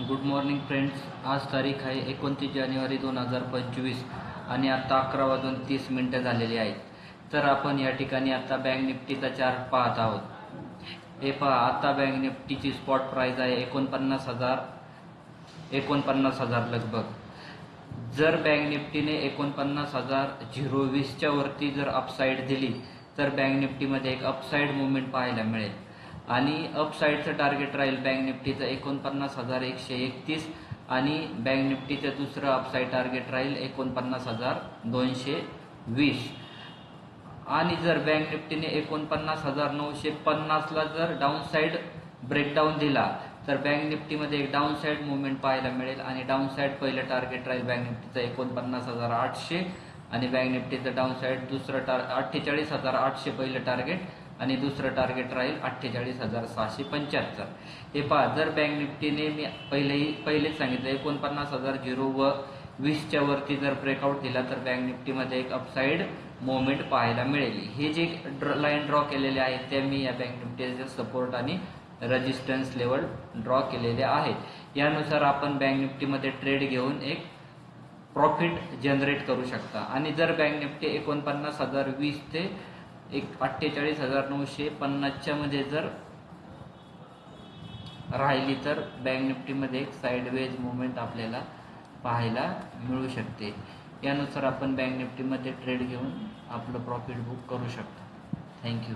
Good morning friends. आज तारीख आहे 29 जानेवारी 2025 आणि आता 11:30 झालेली आहेत. तर आपण या ठिकाणी आता बँक निफ्टीचा चार्ट पाहत आहोत. हे पहा, आता बँक निफ्टीची स्पॉट प्राइस आहे 49,000 लगभग. जर बँक निफ्टीने 49,020च्या वरती जर अपसाईड दिली तर बँक निफ्टीमध्ये एक अपसाईड मुवमेंट पाहायला मिळेल आणि अपसाईडचं टार्गेट राहील बँक निफ्टीचं 49,131 आणि बँक निफ्टीचं दुसरं अपसाईड टार्गेट राहील 49,220. आणि जर बँक निफ्टीने 49,950ला जर डाऊनसाईड ब्रेकडाऊन दिला तर बँक निफ्टीमध्ये एक डाऊनसाईड मुवमेंट पाहायला मिळेल आणि डाऊनसाईड पहिलं टार्गेट राहील बँक निफ्टीचं 49,800 आणि बँक निफ्टीचं डाऊनसाईड दुसरं 48,800 पहिलं टार्गेट आणि दुसरं टार्गेट राहील 48,675. हे पहा, जर बँक निफ्टीने मी पहिलेच सांगितलं 49,020च्या वरती जर ब्रेकआउट दिला तर बँक निफ्टीमध्ये एक अपसाईड मुवमेंट पाहायला मिळेल. हे जे लाईन ड्रॉ केलेले आहेत ते मी या बँक निफ्टीचे सपोर्ट आणि रेजिस्टन्स लेवल ड्रॉ केलेले आहेत. यानुसार आपण बँक निफ्टीमध्ये ट्रेड घेऊन एक प्रॉफिट जनरेट करू शकता. आणि जर बँक निफ्टी 49,020 ते 48,950च्या मध्ये जर राहिली तर बँक निफ्टीमध्ये एक साइडवेज मुवमेंट आपल्याला पाहायला मिळू शकते. यानुसार आपण बँक निफ्टीमध्ये ट्रेड घेऊन आपलं प्रॉफिट बुक करू शकता. थँक्यू.